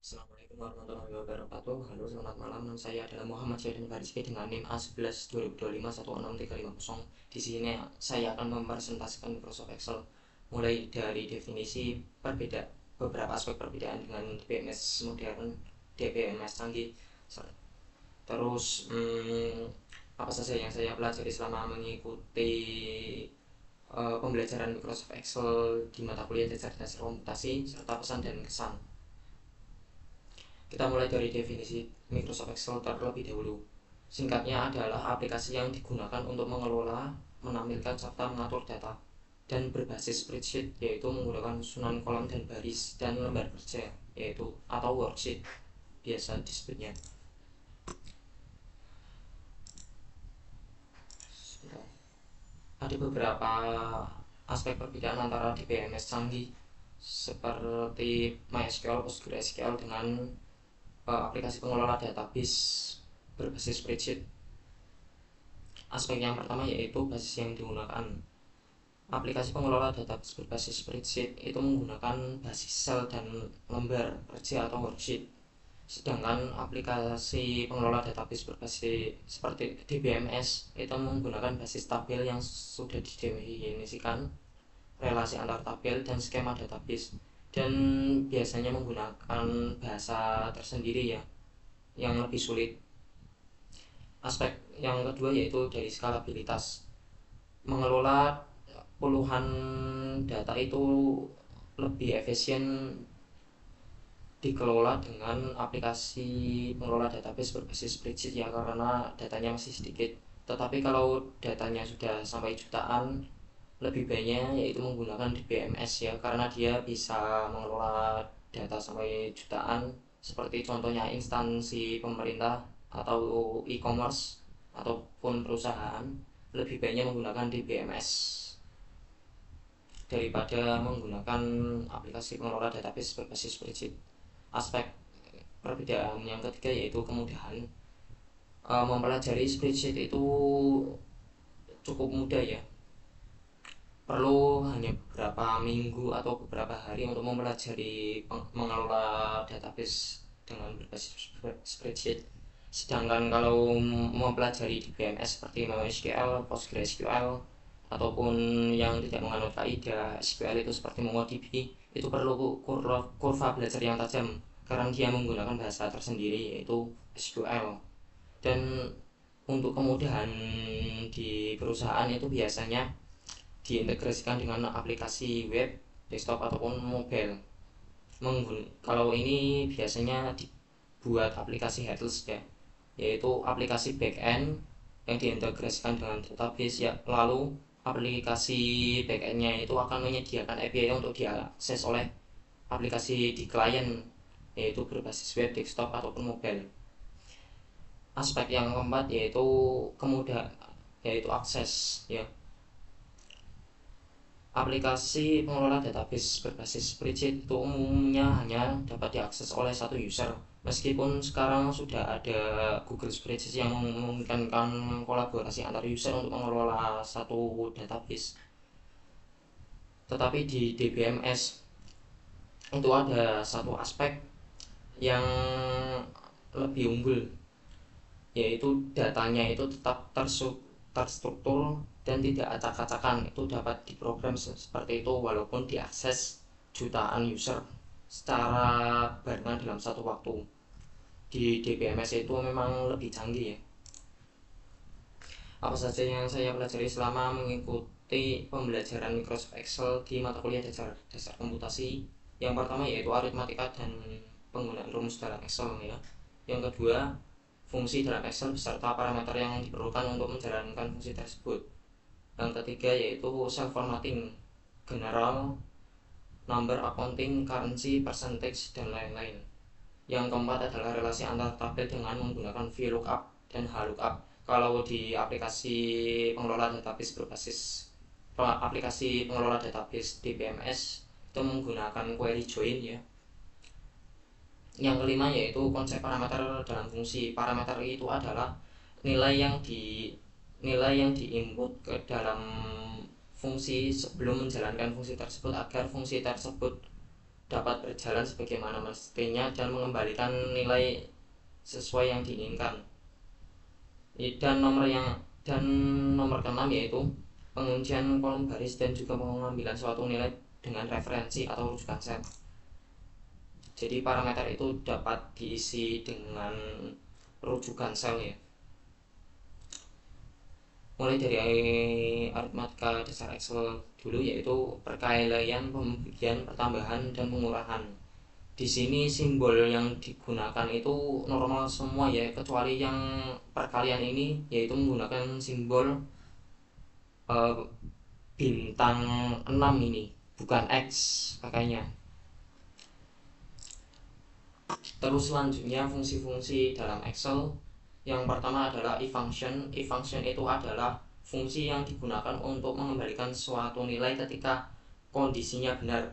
Assalamualaikum warahmatullahi wabarakatuh. Halo, selamat malam. Nama saya adalah Muhammad Syahdan Farizki dengan NIM A11 2025 Di sini saya akan mempresentasikan Microsoft Excel mulai dari definisi beberapa aspek perbedaan dengan DBMS modern, DBMS canggih. Terus apa saja yang saya pelajari selama mengikuti pembelajaran Microsoft Excel di mata kuliah dasar komputasi serta pesan dan kesan. Kita mulai dari definisi Microsoft Excel terlebih dahulu. Singkatnya adalah aplikasi yang digunakan untuk mengelola, menampilkan serta mengatur data dan berbasis spreadsheet, yaitu menggunakan susunan kolom dan baris, dan lembar kerja, yaitu atau worksheet biasa disebutnya. Ada beberapa aspek perbedaan antara DBMS canggih seperti MySQL, PostgreSQL dengan aplikasi pengelola database berbasis spreadsheet. Aspek yang pertama yaitu basis yang digunakan. Aplikasi pengelola database berbasis spreadsheet itu menggunakan basis sel dan lembar kerja atau worksheet. Sedangkan aplikasi pengelola database berbasis seperti DBMS itu menggunakan basis tabel yang sudah didefinisikan, relasi antar tabel dan skema database, dan biasanya menggunakan bahasa tersendiri ya, yang lebih sulit. Aspek yang kedua yaitu dari skalabilitas. Mengelola puluhan data itu lebih efisien dikelola dengan aplikasi pengelola database berbasis spreadsheet ya, karena datanya masih sedikit. Tetapi kalau datanya sudah sampai jutaan, lebih baiknya yaitu menggunakan DBMS ya, karena dia bisa mengelola data sampai jutaan, seperti contohnya instansi pemerintah atau e-commerce ataupun perusahaan. Lebih baiknya menggunakan DBMS daripada menggunakan aplikasi pengelola database berbasis spreadsheet. Aspek perbedaan yang ketiga yaitu kemudahan. Mempelajari spreadsheet itu cukup mudah ya, perlu hanya beberapa minggu atau beberapa hari untuk mempelajari mengelola database dengan berbasis spreadsheet. Sedangkan kalau mempelajari di BMS seperti MySQL, PostgreSQL, ataupun yang tidak menganut kaidah SQL itu seperti MongoDB, itu perlu kurva belajar yang tajam karena dia menggunakan bahasa tersendiri yaitu SQL. Dan untuk kemudahan di perusahaan itu biasanya diintegrasikan dengan aplikasi web, desktop ataupun mobile. Kalau ini biasanya dibuat aplikasi headless ya, yaitu aplikasi backend yang diintegrasikan dengan database ya. Lalu aplikasi backendnya itu akan menyediakan API untuk diakses oleh aplikasi di klien, yaitu berbasis web, desktop ataupun mobile. Aspek yang keempat yaitu kemudahan, yaitu akses ya. Aplikasi pengelola database berbasis spreadsheet itu umumnya hanya dapat diakses oleh satu user, meskipun sekarang sudah ada Google Spreadsheet yang memungkinkan kolaborasi antar user untuk mengelola satu database. Tetapi di DBMS itu ada satu aspek yang lebih unggul, yaitu datanya itu tetap terstruktur dan tidak acak-acakan. Itu dapat diprogram seperti itu walaupun diakses jutaan user secara barengan dalam satu waktu. Di DBMS itu memang lebih canggih ya. Apa saja yang saya pelajari selama mengikuti pembelajaran Microsoft Excel di mata kuliah dasar komputasi? Yang pertama yaitu aritmatika dan penggunaan rumus dalam Excel ya. Yang kedua, fungsi dalam Excel beserta parameter yang diperlukan untuk menjalankan fungsi tersebut. Yang ketiga yaitu cell formatting, general, number accounting, currency, percentage, dan lain-lain. Yang keempat adalah relasi antar tabel dengan menggunakan VLOOKUP dan HLOOKUP. Kalau di aplikasi pengelola database DBMS itu menggunakan query join ya. Yang kelima yaitu konsep parameter dalam fungsi. Parameter itu adalah nilai yang diinput ke dalam fungsi sebelum menjalankan fungsi tersebut agar fungsi tersebut dapat berjalan sebagaimana mestinya dan mengembalikan nilai sesuai yang diinginkan. Dan nomor keenam yaitu penguncian kolom baris dan juga pengambilan suatu nilai dengan referensi atau rujukan sel. Jadi parameter itu dapat diisi dengan rujukan sel ya. Mulai dari aritmatika dasar Excel dulu, yaitu perkalian, pembagian, pertambahan, dan pengurahan. Di sini simbol yang digunakan itu normal semua ya, kecuali yang perkalian ini yaitu menggunakan simbol bintang 6 ini, bukan X pakainya. Terus selanjutnya fungsi-fungsi dalam Excel. Yang pertama adalah if function. If function itu adalah fungsi yang digunakan untuk mengembalikan suatu nilai ketika kondisinya benar.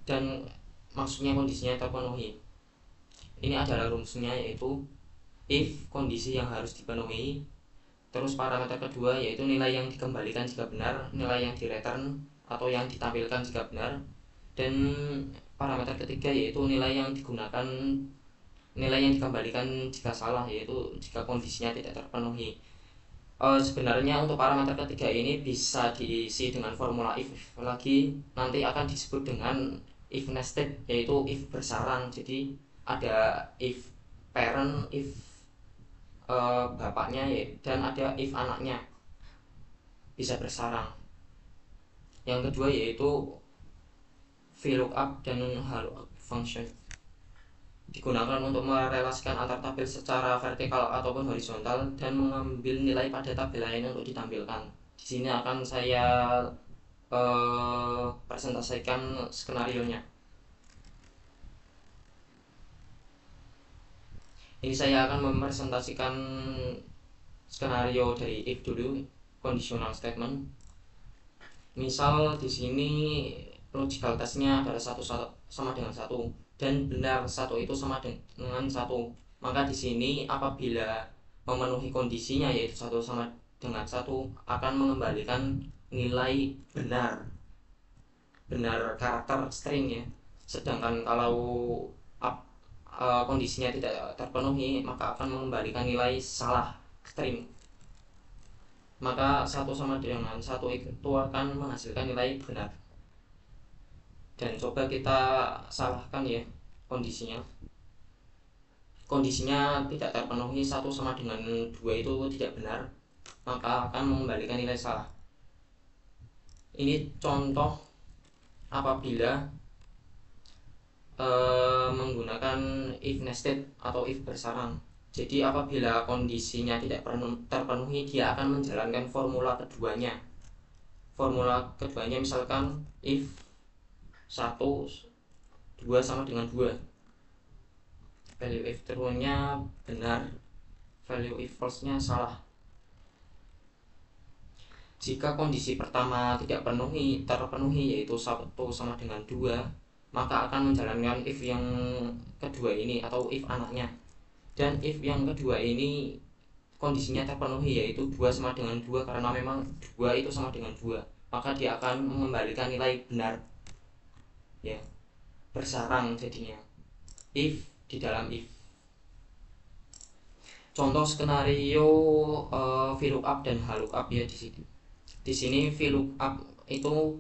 Dan maksudnya kondisinya terpenuhi. Ini adalah rumusnya, yaitu if kondisi yang harus dipenuhi. Terus parameter kedua yaitu nilai yang dikembalikan jika benar, nilai yang di return atau yang ditampilkan jika benar. Dan parameter ketiga yaitu nilai yang dikembalikan jika salah, yaitu jika kondisinya tidak terpenuhi. Sebenarnya untuk parameter ketiga ini bisa diisi dengan formula if lagi, nanti akan disebut dengan if nested, yaitu if bersarang. Jadi ada if parent, if bapaknya ya, dan ada if anaknya, bisa bersarang. Yang kedua yaitu VLOOKUP dan HLOOKUP function, digunakan untuk merelasikan antar tabel secara vertikal ataupun horizontal dan mengambil nilai pada tabel lain untuk ditampilkan. Di sini akan saya presentasikan skenarionya. Ini saya akan mempresentasikan skenario dari if dulu, conditional statement. Misal di sini logical testnya adalah 1 sama dengan 1 dan benar 1 itu sama dengan 1. Maka di sini apabila memenuhi kondisinya yaitu 1 sama dengan 1 akan mengembalikan nilai benar karakter string ya. Sedangkan kalau kondisinya tidak terpenuhi maka akan mengembalikan nilai salah string. Maka 1 sama dengan 1 itu akan menghasilkan nilai benar. Dan coba kita salahkan ya kondisinya. Kondisinya tidak terpenuhi, 1 sama dengan 2 itu tidak benar, maka akan mengembalikan nilai salah. Ini contoh apabila menggunakan if nested atau if bersarang. Jadi apabila kondisinya tidak terpenuhi, dia akan menjalankan formula keduanya. Formula keduanya misalkan if 1 2 sama dengan 2, value if true-nya benar, value if false-nya salah. Jika kondisi pertama tidak terpenuhi yaitu 1 sama dengan 2, maka akan menjalankan if yang kedua ini atau if anaknya. Dan if yang kedua ini kondisinya terpenuhi yaitu 2 sama dengan 2, karena memang 2 itu sama dengan 2, maka dia akan mengembalikan nilai benar ya, bersarang jadinya if di dalam if. Contoh skenario VLOOKUP dan HLOOKUP ya di sini. Di sini VLOOKUP itu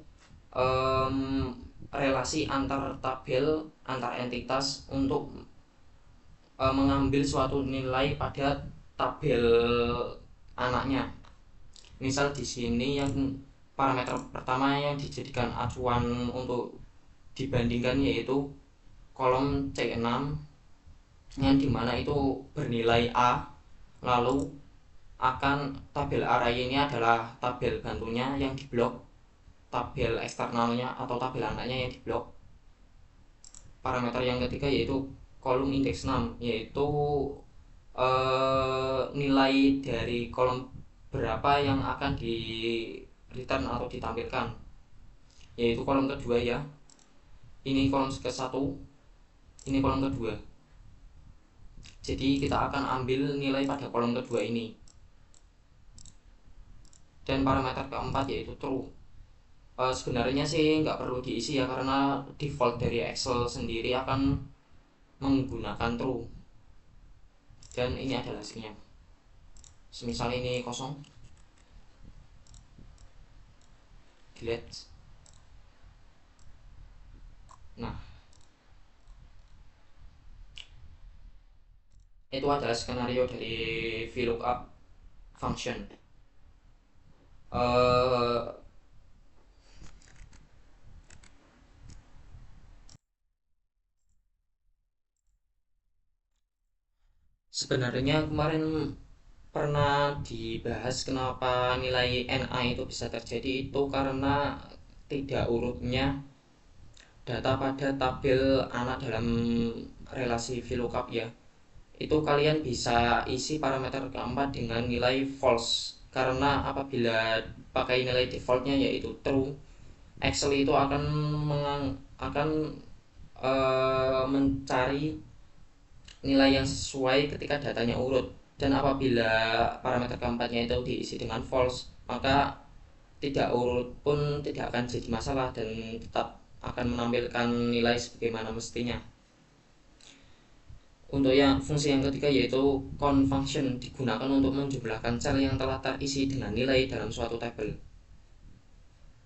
relasi antar tabel, antar entitas untuk mengambil suatu nilai pada tabel anaknya. Misal di sini yang parameter pertama yang dijadikan acuan untuk dibandingkan yaitu kolom C6 yang dimana itu bernilai A, lalu akan tabel array ini adalah tabel bantunya yang diblok, tabel eksternalnya atau tabel anaknya yang diblok. Parameter yang ketiga yaitu kolom indeks 6, yaitu nilai dari kolom berapa yang akan di return atau ditampilkan, yaitu kolom kedua ya. Ini kolom ke-1, ini kolom kedua. Jadi kita akan ambil nilai pada kolom kedua ini. Dan parameter keempat yaitu true. Sebenarnya sih nggak perlu diisi ya, karena default dari Excel sendiri akan menggunakan true, dan ini adalah hasilnya. Semisal ini kosong, delete. Nah, itu adalah skenario dari VLOOKUP function. Sebenarnya kemarin pernah dibahas kenapa nilai NA itu bisa terjadi, itu karena tidak urutnya data pada tabel anak dalam relasi VLOOKUP ya. Itu kalian bisa isi parameter keempat dengan nilai false, karena apabila pakai nilai defaultnya yaitu true, Excel itu akan mencari nilai yang sesuai ketika datanya urut, dan apabila parameter keempatnya itu diisi dengan false, maka tidak urut pun tidak akan jadi masalah dan tetap akan menampilkan nilai sebagaimana mestinya. Untuk yang fungsi yang ketiga yaitu count function, digunakan untuk menjumlahkan sel yang telah terisi dengan nilai dalam suatu tabel.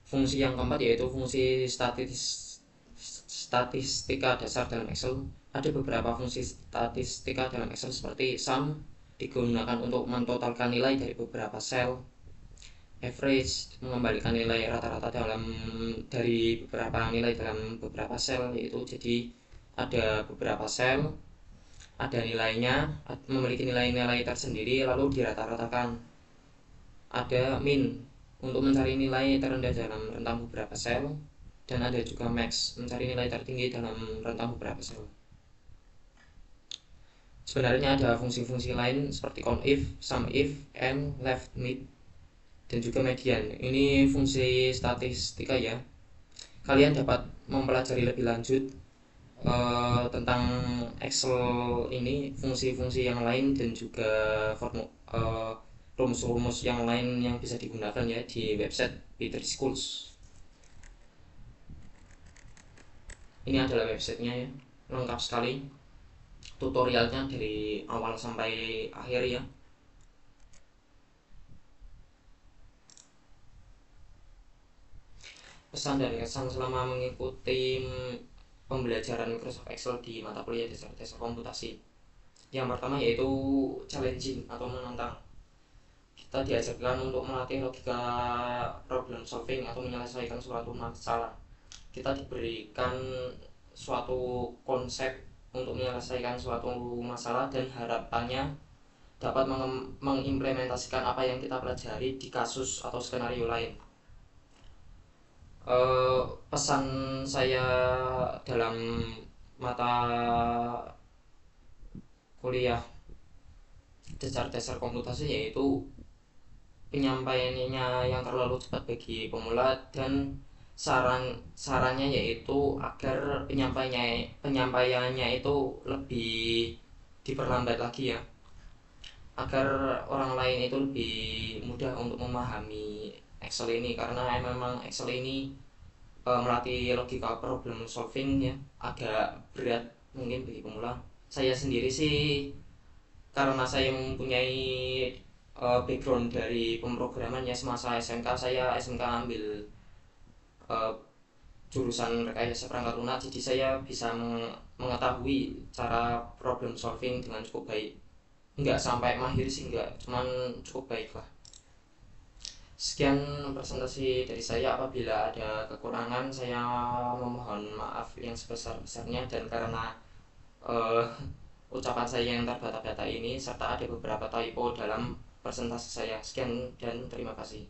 Fungsi yang keempat yaitu fungsi statistika dasar dalam Excel. Ada beberapa fungsi statistika dalam Excel seperti sum, digunakan untuk mentotalkan nilai dari beberapa sel. Average, mengembalikan nilai rata-rata dari beberapa nilai dalam beberapa sel, yaitu jadi ada beberapa sel, ada nilainya, memiliki nilai-nilai tersendiri lalu dirata-ratakan. Ada min, untuk mencari nilai terendah dalam rentang beberapa sel, dan ada juga max, mencari nilai tertinggi dalam rentang beberapa sel. Sebenarnya ada fungsi-fungsi lain seperti countif, sumif, and left mid, dan juga median. Ini fungsi statistika ya. Kalian dapat mempelajari lebih lanjut tentang Excel ini, fungsi-fungsi yang lain, dan juga rumus-rumus yang lain yang bisa digunakan ya di website Peter Schools. Ini adalah websitenya ya, lengkap sekali, tutorialnya dari awal sampai akhir ya. Pesan dan kesan selama mengikuti pembelajaran Microsoft Excel di mata kuliah dasar komputasi. Yang pertama yaitu challenging atau menantang. Kita diajarkan untuk melatih logika problem solving atau menyelesaikan suatu masalah. Kita diberikan suatu konsep untuk menyelesaikan suatu masalah, dan harapannya dapat mengimplementasikan apa yang kita pelajari di kasus atau skenario lain. Pesan saya dalam mata kuliah dasar komputasi yaitu penyampaiannya yang terlalu cepat bagi pemula, dan sarannya yaitu agar penyampaiannya itu lebih diperlambat lagi ya, agar orang lain itu lebih mudah untuk memahami Excel ini, karena memang Excel ini melatih logika problem solving ya, agak berat mungkin bagi pemula. Saya sendiri sih, karena saya mempunyai background dari pemrograman ya, semasa SMK saya ambil jurusan rekayasa perangkat lunak, jadi saya bisa mengetahui cara problem solving dengan cukup baik. Enggak sampai mahir sih, enggak, cuman cukup baik lah. Sekian presentasi dari saya, apabila ada kekurangan saya memohon maaf yang sebesar-besarnya, dan karena ucapan saya yang terbata-bata ini serta ada beberapa typo dalam presentasi saya. Sekian dan terima kasih.